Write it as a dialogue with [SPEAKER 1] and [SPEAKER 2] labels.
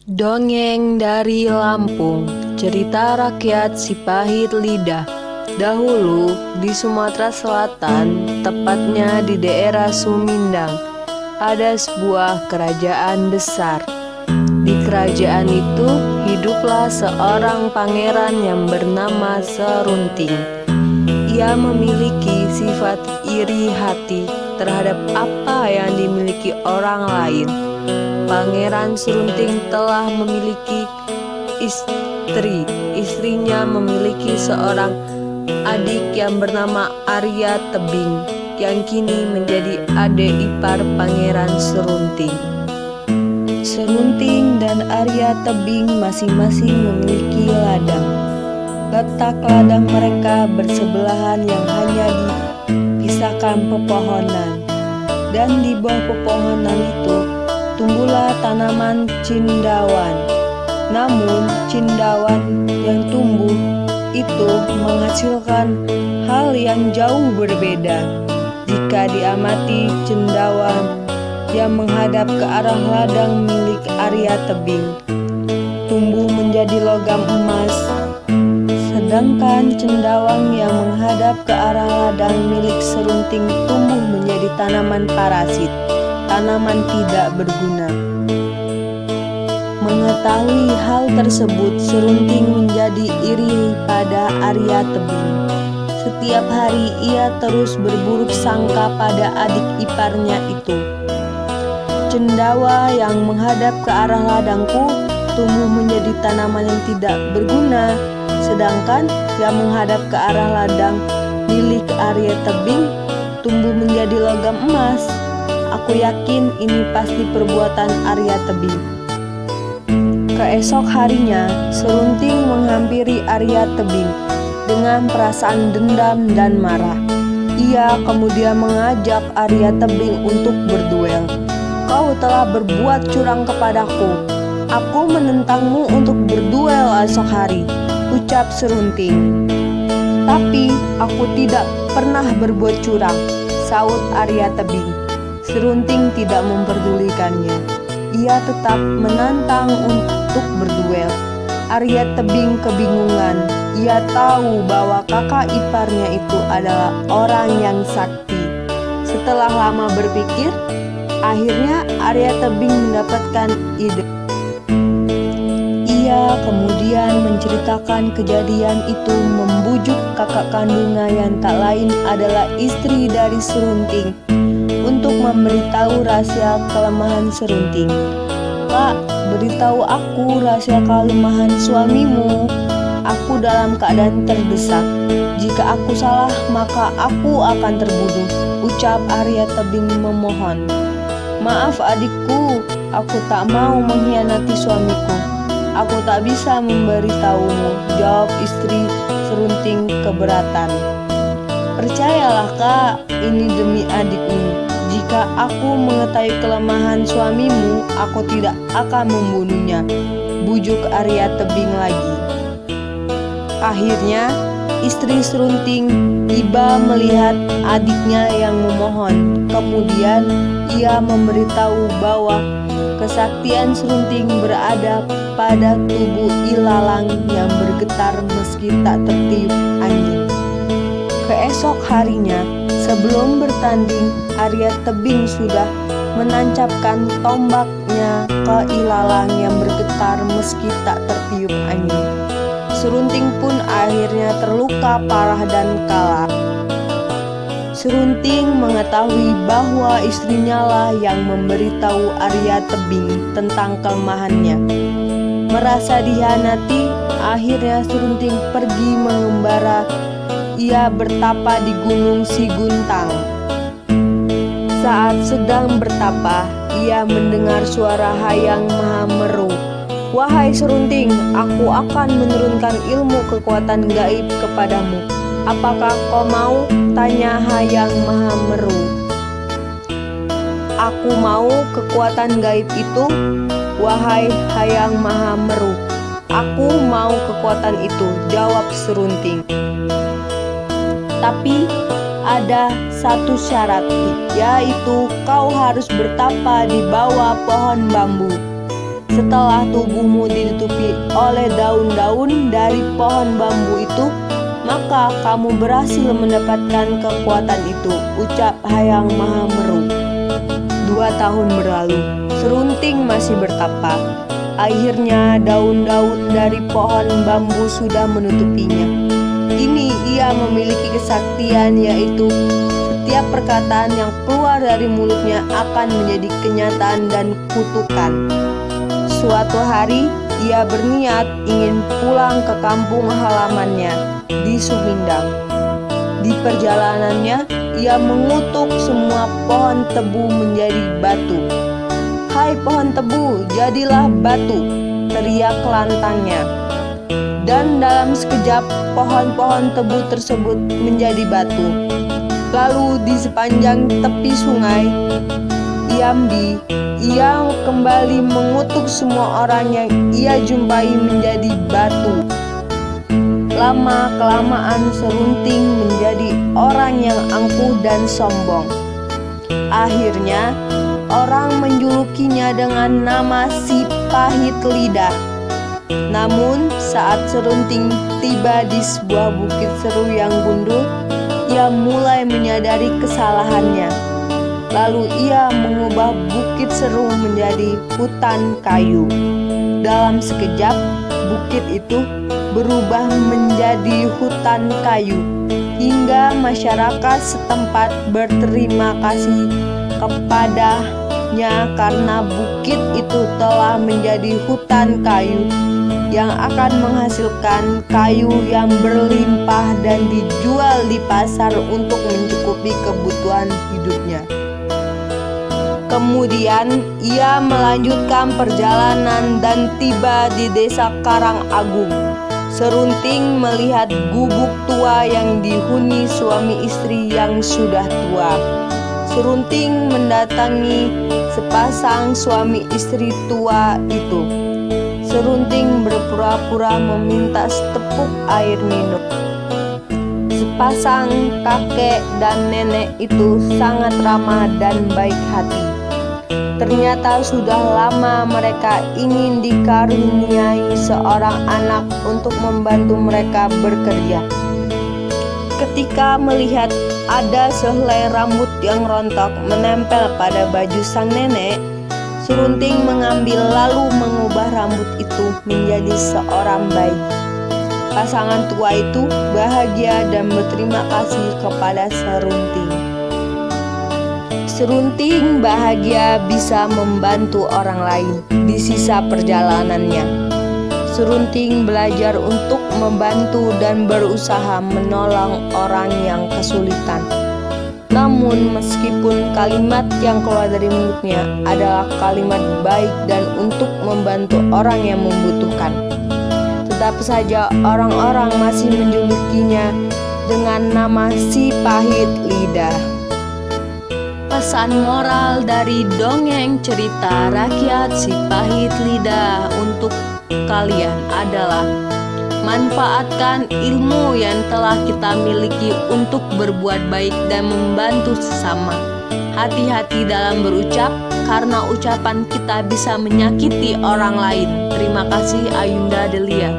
[SPEAKER 1] Dongeng dari Lampung, cerita rakyat si pahit lidah. Dahulu di Sumatera Selatan, tepatnya di daerah Sumindang, ada sebuah kerajaan besar. Di kerajaan itu hiduplah seorang pangeran yang bernama Serunting. Ia memiliki sifat iri hati terhadap apa yang dimiliki orang lain. Pangeran Serunting telah memiliki istri. Istrinya memiliki seorang adik yang bernama Arya Tebing, yang kini menjadi adik ipar Pangeran Serunting. Serunting dan Arya Tebing masing-masing memiliki ladang. Letak ladang mereka bersebelahan yang hanya dipisahkan pepohonan. Dan di bawah pepohonan itu tumbuhlah tanaman cindawan. Namun cindawan yang tumbuh itu menghasilkan hal yang jauh berbeda. Jika diamati cendawan yang menghadap ke arah ladang milik Arya Tebing, tumbuh menjadi logam emas. Sedangkan cendawan yang menghadap ke arah ladang milik Serunting tumbuh menjadi tanaman parasit, tanaman tidak berguna. Mengetahui hal tersebut, Serunting menjadi iri pada Arya Tebing. Setiap hari ia terus berburuk sangka pada adik iparnya itu. Cendawa yang menghadap ke arah ladangku tumbuh menjadi tanaman yang tidak berguna, sedangkan yang menghadap ke arah ladang milik Arya Tebing tumbuh menjadi logam emas. Aku yakin ini pasti perbuatan Arya Tebing. Keesok harinya, Serunting menghampiri Arya Tebing dengan perasaan dendam dan marah. Ia kemudian mengajak Arya Tebing untuk berduel. "Kau telah berbuat curang kepadaku. Aku menentangmu untuk berduel esok hari," ucap Serunting. "Tapi aku tidak pernah berbuat curang," saut Arya Tebing. Serunting tidak memperdulikannya. Ia tetap menantang untuk berduel. Arya Tebing kebingungan. Ia tahu bahwa kakak iparnya itu adalah orang yang sakti. Setelah lama berpikir, akhirnya Arya Tebing mendapatkan ide. Ia kemudian menceritakan kejadian itu, membujuk kakak kandungnya yang tak lain adalah istri dari Serunting untuk memberitahu rahasia kelemahan Serunting. "Kak, beritahu aku rahasia kelemahan suamimu. Aku dalam keadaan terdesak. Jika aku salah, maka aku akan terbunuh," ucap Arya Tebing memohon. "Maaf adikku, aku tak mau mengkhianati suamiku. Aku tak bisa memberitahumu," jawab istri Serunting keberatan. "Percayalah kak, ini demi adikmu. Jika aku mengetahui kelemahan suamimu, aku tidak akan membunuhnya," bujuk Arya Tebing lagi. Akhirnya istri Serunting tiba melihat adiknya yang memohon. Kemudian ia memberitahu bahwa kesaktian Serunting berada pada tubuh ilalang yang bergetar meski tak tertiup angin. Keesok harinya, sebelum bertanding, Arya Tebing sudah menancapkan tombaknya ke ilalang yang bergetar meski tak tertiup angin. Serunting pun akhirnya terluka parah dan kalah. Serunting mengetahui bahwa istrinya lah yang memberitahu Arya Tebing tentang kelemahannya. Merasa dihianati, akhirnya Serunting pergi mengembara. Ia bertapa di Gunung Siguntang. Saat sedang bertapa, ia mendengar suara Hayang Mahameru. "Wahai Serunting, aku akan menurunkan ilmu kekuatan gaib kepadamu. Apakah kau mau?" tanya Hayang Mahameru. "Aku mau kekuatan gaib itu, wahai Hayang Mahameru. Aku mau kekuatan itu," jawab Serunting. "Tapi ada satu syarat, yaitu kau harus bertapa di bawah pohon bambu. Setelah tubuhmu ditutupi oleh daun-daun dari pohon bambu itu, maka kamu berhasil mendapatkan kekuatan itu, ucap Hyang Mahameru. 2 tahun berlalu, serunting masih bertapa. Akhirnya daun-daun dari pohon bambu sudah menutupinya. Kini ia memiliki kesaktian, yaitu setiap perkataan yang keluar dari mulutnya akan menjadi kenyataan dan kutukan. Suatu hari, ia berniat ingin pulang ke kampung halamannya di Sumedang. Di perjalanannya, ia mengutuk semua pohon tebu menjadi batu. "Hai pohon tebu, jadilah batu!" teriak lantangnya. Dan dalam sekejap, pohon-pohon tebu tersebut menjadi batu. Lalu di sepanjang tepi sungai Iamdi, ia kembali mengutuk semua orang yang ia jumpai menjadi batu. Lama-kelamaan serunting menjadi orang yang angkuh dan sombong. Akhirnya, orang menjulukinya dengan nama si pahit lidah. Namun, saat serunting tiba di sebuah bukit seru yang gundul, ia mulai menyadari kesalahannya. Lalu ia mengubah bukit seru menjadi hutan kayu. Dalam sekejap, bukit itu berubah menjadi hutan kayu, hingga masyarakat setempat berterima kasih kepadanya karena bukit itu telah menjadi hutan kayu yang akan menghasilkan kayu yang berlimpah dan dijual di pasar untuk mencukupi kebutuhan hidupnya. Kemudian ia melanjutkan perjalanan dan tiba di desa Karang Agung. Serunting melihat gubuk tua yang dihuni suami istri yang sudah tua. Serunting mendatangi sepasang suami istri tua itu. Serunting berpura-pura meminta setepuk air minum. Sepasang kakek dan nenek itu sangat ramah dan baik hati. Ternyata sudah lama mereka ingin dikaruniai seorang anak untuk membantu mereka bekerja. Ketika melihat ada sehelai rambut yang rontok menempel pada baju sang nenek, Serunting mengambil lalu mengubah rambut itu menjadi seorang bayi. Pasangan tua itu bahagia dan berterima kasih kepada Serunting. Serunting bahagia bisa membantu orang lain di sisa perjalanannya. Serunting belajar untuk membantu dan berusaha menolong orang yang kesulitan. Namun meskipun kalimat yang keluar dari mulutnya adalah kalimat baik dan untuk membantu orang yang membutuhkan, tetap saja orang-orang masih menjulukinya dengan nama si pahit lidah. Pesan moral dari dongeng cerita rakyat si pahit lidah untuk kalian adalah: manfaatkan ilmu yang telah kita miliki untuk berbuat baik dan membantu sesama. Hati-hati dalam berucap, karena ucapan kita bisa menyakiti orang lain. Terima kasih, Ayunda Delia.